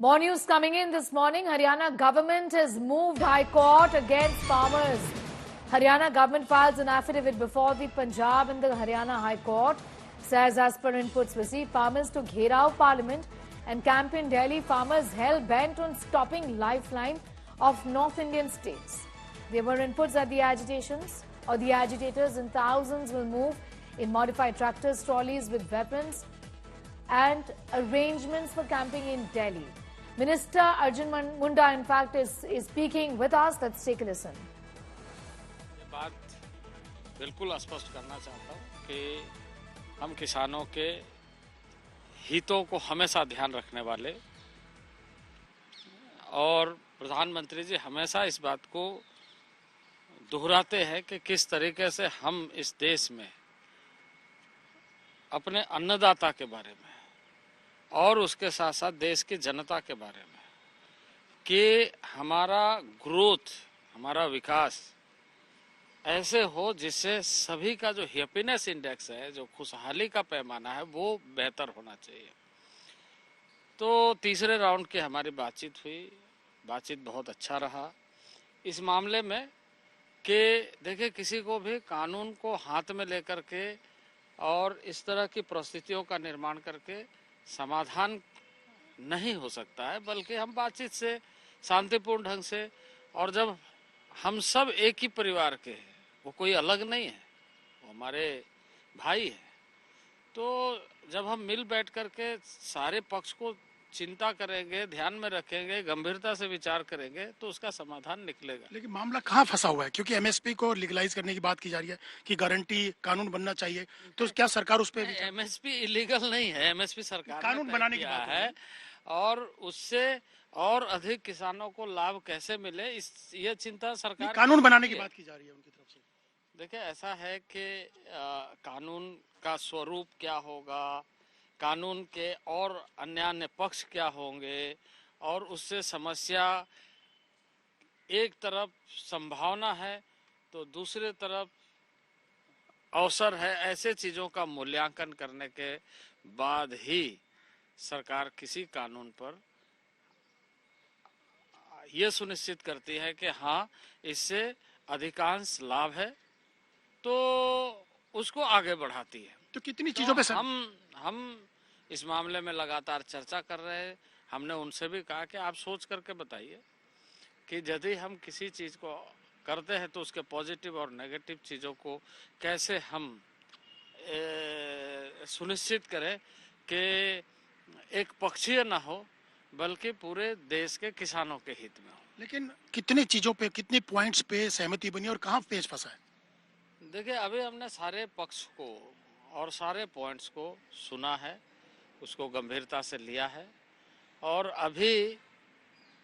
More news coming in this morning. Haryana government has moved High Court against farmers. Haryana government files an affidavit before the Punjab and the Haryana High Court. Says as per inputs received, farmers took Gherao Parliament and camp in Delhi. Farmers hell bent on stopping lifeline of North Indian states. There were inputs that the agitators in thousands will move in modified tractors, trolleys with weapons and arrangements for camping in Delhi. Minister Arjun Munda, in fact, is speaking with us. Let's take a listen. ये बात बिल्कुल स्पष्ट करना चाहता हूँ कि हम किसानों के हितों को हमेशा ध्यान रखने वाले और प्रधानमंत्री जी हमेशा इस बात को दोहराते हैं कि किस तरीके से हम इस देश में अपने अन्नदाता के बारे में और उसके साथ साथ देश की जनता के बारे में कि हमारा ग्रोथ, हमारा विकास ऐसे हो जिससे सभी का जो हैप्पीनेस इंडेक्स है, जो खुशहाली का पैमाना है, वो बेहतर होना चाहिए। तो तीसरे राउंड की हमारी बातचीत हुई, बातचीत बहुत अच्छा रहा इस मामले में कि देखिए किसी को भी कानून को हाथ में लेकर के और इस तरह की परिस्थितियों का निर्माण करके समाधान नहीं हो सकता है, बल्कि हम बातचीत से शांतिपूर्ण ढंग से, और जब हम सब एक ही परिवार के हैं, वो कोई अलग नहीं है, वो हमारे भाई हैं, तो जब हम मिल बैठ करके सारे पक्ष को चिंता करेंगे, ध्यान में रखेंगे, गंभीरता से विचार करेंगे तो उसका समाधान निकलेगा। लेकिन मामला कहाँ फंसा हुआ है? क्योंकि एमएसपी को लीगलाइज करने की बात की जा रही है कि गारंटी कानून बनना चाहिए, तो क्या सरकार उस पर? एमएसपी इलीगल नहीं है, एमएसपी सरकार कानून बनाने की बात है और उससे और अधिक किसानों को लाभ कैसे मिले, ये चिंता सरकार कानून बनाने की बात की जा रही है उनकी तरफ से। देखिए ऐसा है कि कानून का स्वरूप क्या होगा, कानून के और अन्य पक्ष क्या होंगे, और उससे समस्या एक तरफ संभावना है तो दूसरे तरफ अवसर है, ऐसे चीजों का मूल्यांकन करने के बाद ही सरकार किसी कानून पर यह सुनिश्चित करती है कि हाँ इससे अधिकांश लाभ है तो उसको आगे बढ़ाती है। तो कितनी चीजों पे हम इस मामले में लगातार चर्चा कर रहे हैं। हमने उनसे भी कहा कि आप सोच करके बताइए कि यदि हम किसी चीज को करते हैं तो उसके पॉजिटिव और नेगेटिव चीजों को कैसे हम सुनिश्चित करें कि एक पक्षीय ना हो बल्कि पूरे देश के किसानों के हित में हो। लेकिन कितनी चीजों पे, कितने पॉइंट्स पे सहमति बनी और कहाँ पेच फंसा है? देखिए अभी हमने सारे पक्ष को और सारे पॉइंट्स को सुना है, उसको गंभीरता से लिया है और अभी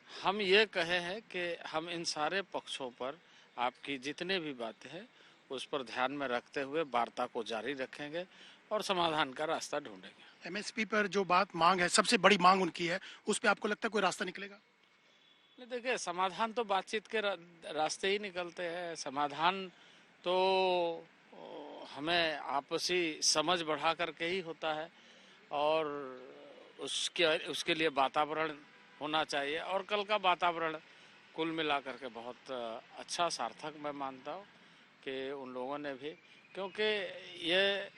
हम ये कहे हैं कि हम इन सारे पक्षों पर आपकी जितने भी बातें हैं उस पर ध्यान में रखते हुए वार्ता को जारी रखेंगे और समाधान का रास्ता ढूंढेंगे। एमएसपी पर जो बात मांग है, सबसे बड़ी मांग उनकी है, उस पे आपको लगता है कोई रास्ता निकलेगा? नहीं, देखिए समाधान तो बातचीत के रास्ते ही निकलते हैं। समाधान तो हमें आपसी समझ बढ़ा करके ही होता है और उसके लिए वातावरण होना चाहिए और कल का वातावरण कुल मिलाकर के बहुत अच्छा, सार्थक मैं मानता हूँ कि उन लोगों ने भी, क्योंकि ये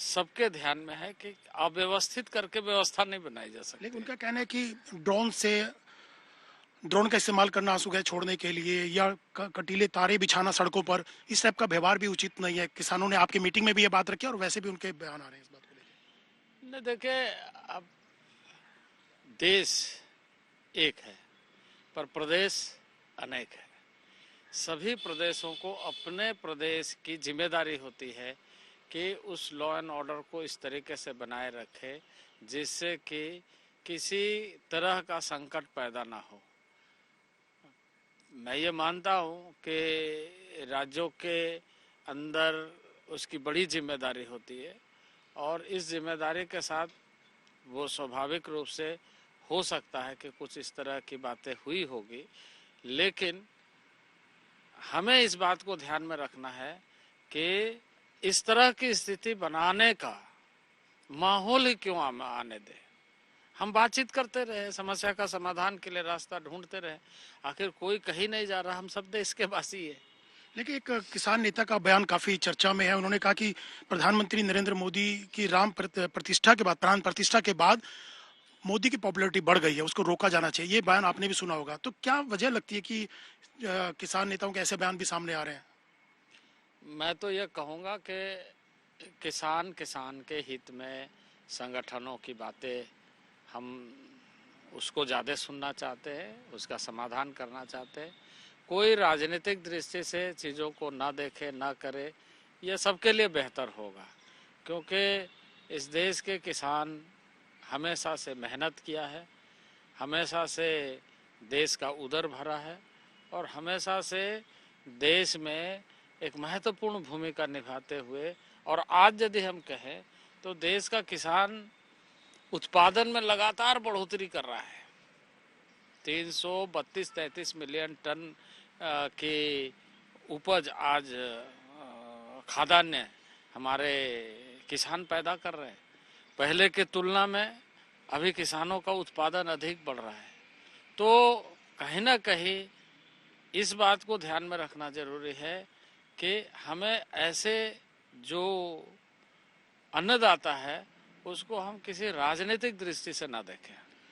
सबके ध्यान में है कि अव्यवस्थित करके व्यवस्था नहीं बनाई जा सकती। लेकिन उनका कहना है कि ड्रोन का इस्तेमाल करना आंसू गैस छोड़ने के लिए या कटीले तारे बिछाना सड़कों पर, इस टाइप का व्यवहार भी उचित नहीं है। किसानों ने आपकी मीटिंग में भी ये बात रखी और वैसे भी उनके बयान आ रहे हैं इस बात को लेकर। नहीं, देखिए अब देश एक है पर प्रदेश अनेक है। सभी प्रदेशों को अपने प्रदेश की जिम्मेदारी होती है कि उस लॉ एंड ऑर्डर को इस तरीके से बनाए रखे जिससे कि किसी तरह का संकट पैदा ना हो। मैं ये मानता हूँ कि राज्यों के अंदर उसकी बड़ी जिम्मेदारी होती है और इस जिम्मेदारी के साथ वो स्वाभाविक रूप से हो सकता है कि कुछ इस तरह की बातें हुई होगी, लेकिन हमें इस बात को ध्यान में रखना है कि इस तरह की स्थिति बनाने का माहौल ही क्यों आने दे। हम बातचीत करते रहे, समस्या का समाधान के लिए रास्ता ढूंढते रहे। आखिर कोई कहीं नहीं जा रहा, हम सब देश के वासी है। लेकिन एक किसान नेता का बयान काफी चर्चा में है। उन्होंने कहा कि प्रधानमंत्री नरेंद्र मोदी की प्रतिष्ठा के बाद, प्राण प्रतिष्ठा के बाद मोदी की पॉपुलैरिटी बढ़ गई है, उसको रोका जाना चाहिए। ये बयान आपने भी सुना होगा। तो क्या वजह लगती है कि किसान नेताओं के ऐसे बयान भी सामने आ रहे हैं? मैं तो ये कहूँगा कि किसान के हित में संगठनों की बातें हम उसको ज़्यादा सुनना चाहते हैं, उसका समाधान करना चाहते हैं। कोई राजनीतिक दृष्टि से चीज़ों को ना देखे ना करे, यह सबके लिए बेहतर होगा। क्योंकि इस देश के किसान हमेशा से मेहनत किया है, हमेशा से देश का उदर भरा है और हमेशा से देश में एक महत्वपूर्ण भूमिका निभाते हुए, और आज यदि हम कहें तो देश का किसान उत्पादन में लगातार बढ़ोतरी कर रहा है। 332-33 मिलियन टन की उपज आज खाद्यान्न हमारे किसान पैदा कर रहे हैं। पहले के तुलना में अभी किसानों का उत्पादन अधिक बढ़ रहा है। तो कहीं ना कहीं इस बात को ध्यान में रखना जरूरी है कि हमें ऐसे जो अन्नदाता है उसको हम किसी राजनीतिक दृष्टि से ना देखें।